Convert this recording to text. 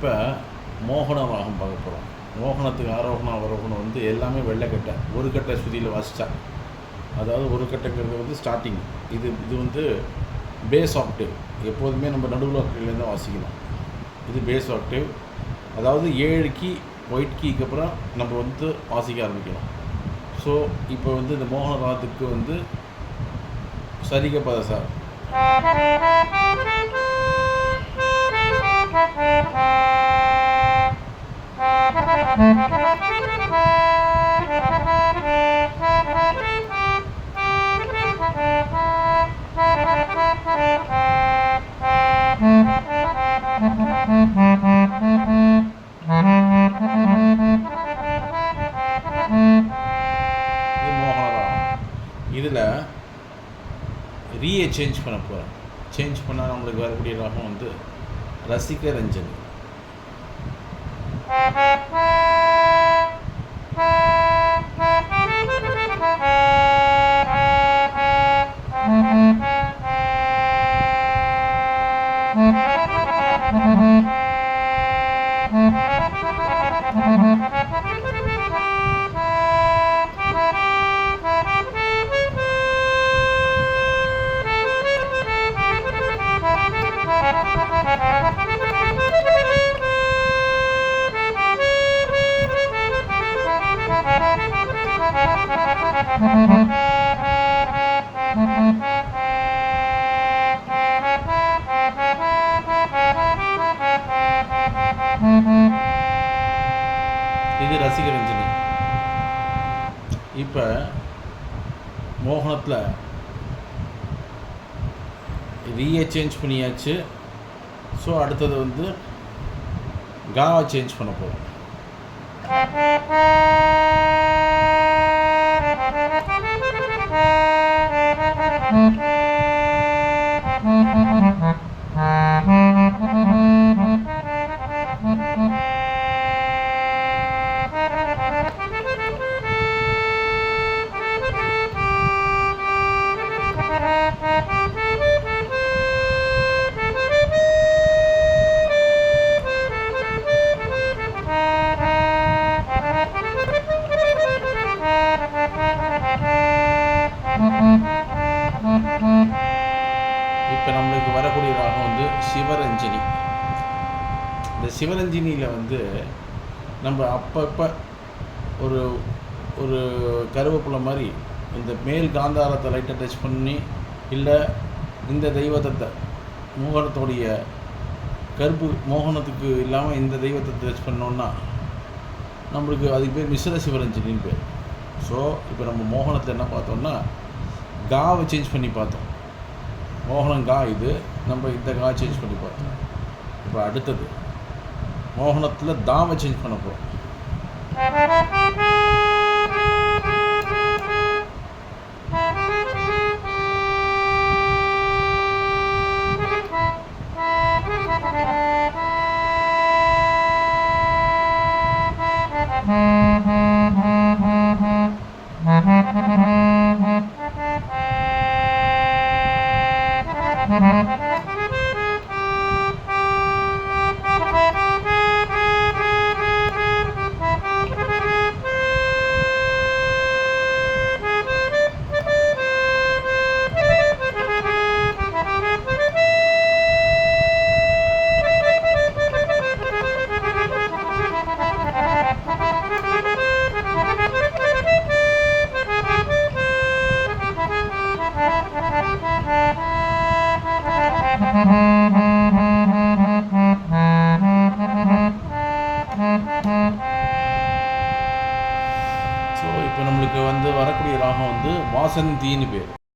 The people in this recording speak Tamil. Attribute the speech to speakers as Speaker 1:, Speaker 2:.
Speaker 1: இப்போ மோகன ராகம் பார்க்க போகிறோம். மோகனத்துக்கு ஆரோகணம் அவரோகணம் வந்து எல்லாமே வெள்ளைக்கட்டை, ஒரு கட்டை சுதியில் வாசித்தா. அதாவது ஒரு கட்டைங்கிறது வந்து ஸ்டார்டிங். இது வந்து பேஸ் ஆக்டிவ். எப்போதுமே நம்ம நடுவில் ஆக்டிவ்லேருந்து தான் வாசிக்கணும். இது பேஸ் ஆக்டிவ். அதாவது 7 கீ ஒயிட் கீக்கு அப்புறம் நம்ம வந்து வாசிக்க ஆரம்பிக்கணும். ஸோ இப்போ வந்து இந்த மோகன ராகத்துக்கு வந்து சரிக பதசா இதில் ரீயை சேஞ்ச் பண்ண போகிறேன். சேஞ்ச் பண்ணால் நம்மளுக்கு வரக்கூடிய ராகம் வந்து ரசிக ரஞ்சனி. இது ரசிக ரஞ்சனி. இப்போ மோகனத்தில் ரீயை சேஞ்ச் பண்ணியாச்சு. ஸோ அடுத்தது வந்து காவை சேஞ்ச் பண்ண போகிறோம். இப்போ நம்மளுக்கு வரக்கூடிய ராகம் வந்து சிவரஞ்சனி. இந்த சிவரஞ்சனியில் வந்து நம்ம அப்பப்போ ஒரு ஒரு கருவேப்பிலை மாதிரி இந்த மேல் காந்தாரத்தை லைட்டாக டச் பண்ணி, இல்லை இந்த தெய்வத்தை மோகனத்தோடைய கருப்பு மோகனத்துக்கு இல்லாமல் இந்த தெய்வத்தை டச் பண்ணோன்னா நம்மளுக்கு அதுக்கு பேர் மிஸ்ர சிவரஞ்சனின்னு பேர். ஸோ இப்போ நம்ம மோகனத்தை என்ன பார்த்தோம்னா காவை சேஞ்ச் பண்ணி பார்த்தோம். மோகனம் கா, இது நம்ம இந்த கா சேஞ்ச் பண்ணி பார்த்தோம். இப்போ அடுத்தது மோகனத்தில் தாவை சேஞ்ச் பண்ண போகிறோம். ஸோ இப்போ நம்மளுக்கு வந்து வரக்கூடிய ராகம் வந்து வாசந்தின்னு பேர்.